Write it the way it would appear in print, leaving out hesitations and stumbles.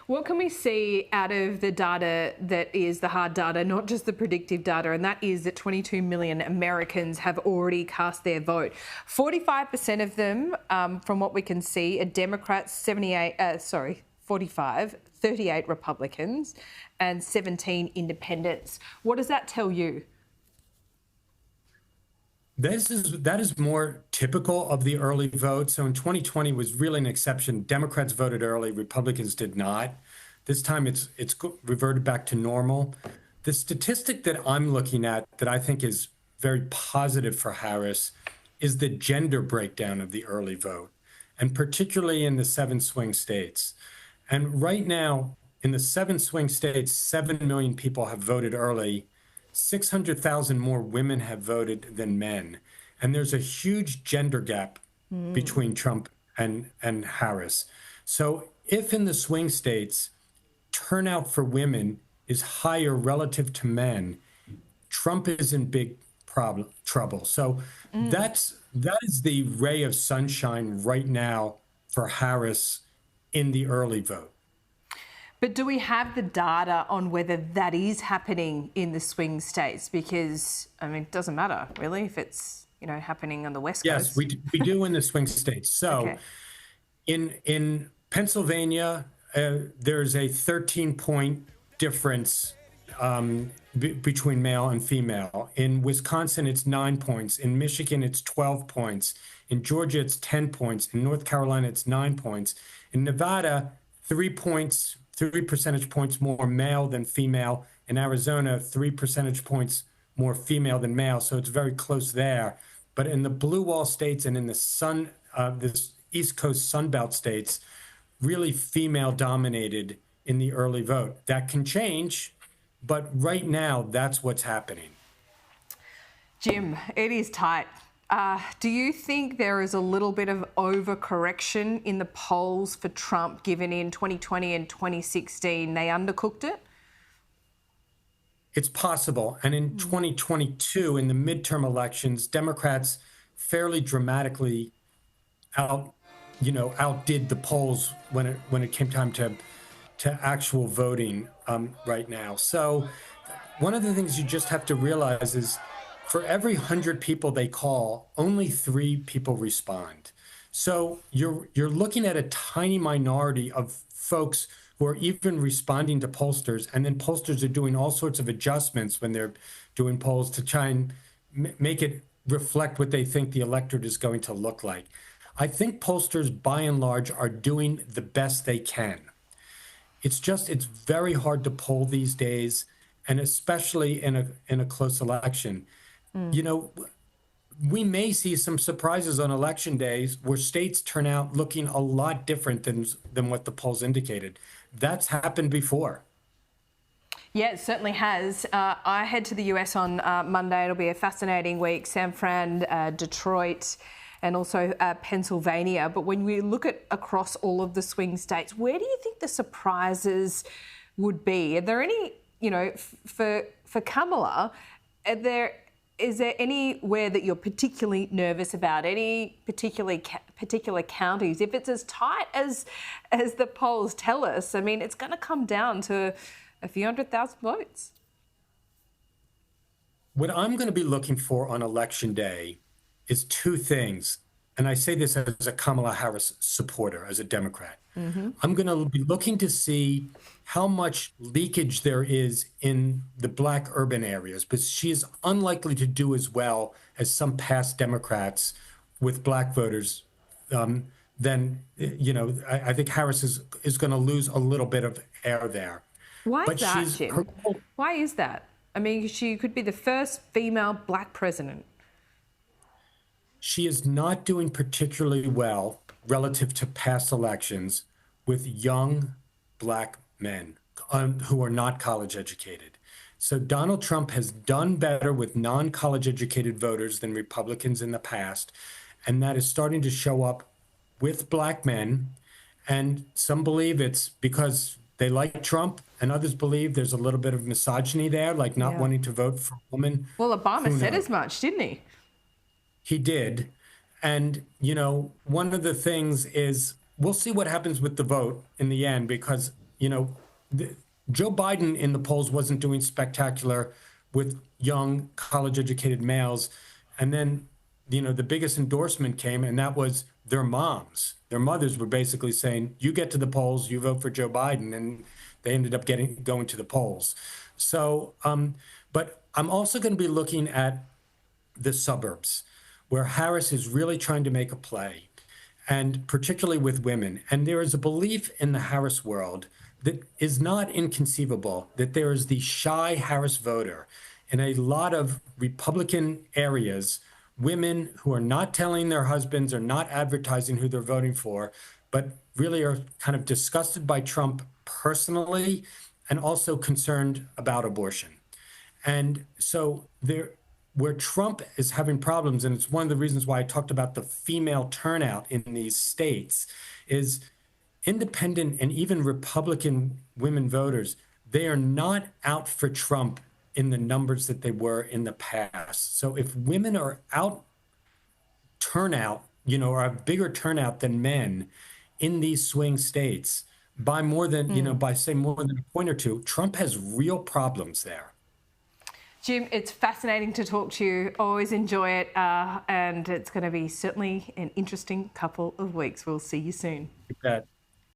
What can we see out of the data that is the hard data, not just the predictive data, and that is that 22 million Americans have already cast their vote. 45% of them, from what we can see, are Democrats, 45, 38 Republicans, and 17 independents. What does that tell you? That is more typical of the early vote. So in 2020 was really an exception. Democrats voted early, Republicans did not. This time it's reverted back to normal. The statistic that I'm looking at that I think is very positive for Harris is the gender breakdown of the early vote, and particularly in the 7 swing states. And right now, in the 7 swing states, 7 million people have voted early. 600,000 more women have voted than men. And there's a huge gender gap between Trump and Harris. So if in the swing states, turnout for women is higher relative to men, Trump is in big trouble. So that is the ray of sunshine right now for Harris in the early vote. But do we have the data on whether that is happening in the swing states? Because, I mean, it doesn't matter, really, if it's, happening on the West Coast. Yes, we do in the swing states. So in Pennsylvania, there's a 13-point difference between male and female. In Wisconsin, it's 9 points. In Michigan, it's 12 points. In Georgia, it's 10 points. In North Carolina, it's 9 points. In Nevada, 3 percentage points more male than female. In Arizona, 3 percentage points more female than male. So it's very close there. But in the blue wall states and in the this East Coast Sunbelt states, really female dominated in the early vote. That can change, but right now, that's what's happening. Jim, it is tight. Do you think there is a little bit of overcorrection in the polls for Trump, given in 2020 and 2016 they undercooked it? It's possible. And in 2022, in the midterm elections, Democrats fairly dramatically outdid the polls when it came time to actual voting right now. So one of the things you just have to realize is for every 100 people they call, only 3 people respond. So you're looking at a tiny minority of folks who are even responding to pollsters, and then pollsters are doing all sorts of adjustments when they're doing polls to try and make it reflect what they think the electorate is going to look like. I think pollsters, by and large, are doing the best they can. It's very hard to poll these days, and especially in a close election. We may see some surprises on election days where states turn out looking a lot different than what the polls indicated. That's happened before. Yeah, it certainly has. I head to the US on Monday. It'll be a fascinating week. San Fran, Detroit, and also Pennsylvania. But when we look at across all of the swing states, where do you think the surprises would be? Are there any, for Kamala, is there anywhere that you're particularly nervous about? Any particular counties? If it's as tight as the polls tell us, I mean, it's going to come down to a few 100,000 votes. What I'm going to be looking for on Election Day is 2 things. And I say this as a Kamala Harris supporter, as a Democrat. I'm going to be looking to see how much leakage there is in the Black urban areas, but she is unlikely to do as well as some past Democrats with Black voters. Then, I think Harris is going to lose a little bit of air there. Why is that, Jim? Why is that? I mean, she could be the first female Black president. She is not doing particularly well relative to past elections with young Black men who are not college educated. So Donald Trump has done better with non-college educated voters than Republicans in the past, and that is starting to show up with Black men. And some believe it's because they like Trump, and others believe there's a little bit of misogyny there, like not wanting to vote for a woman. Well, Obama said as much, didn't he? He did. And, one of the things is we'll see what happens with the vote in the end, because you know, Joe Biden in the polls wasn't doing spectacular with young college-educated males. And then, the biggest endorsement came, and that was their moms. Their mothers were basically saying, you get to the polls, you vote for Joe Biden. And they ended up going to the polls. So, but I'm also going to be looking at the suburbs, where Harris is really trying to make a play, and particularly with women. And there is a belief in the Harris world that is not inconceivable, that there is the shy Harris voter in a lot of Republican areas, women who are not telling their husbands or not advertising who they're voting for, but really are kind of disgusted by Trump personally and also concerned about abortion. And so where Trump is having problems, and it's one of the reasons why I talked about the female turnout in these states, is independent and even Republican women voters, they are not out for Trump in the numbers that they were in the past. So if women are out turnout, or a bigger turnout than men in these swing states by more than, by say more than a point or two, Trump has real problems there. Jim, it's fascinating to talk to you. Always enjoy it. And it's going to be certainly an interesting couple of weeks. We'll see you soon. You bet.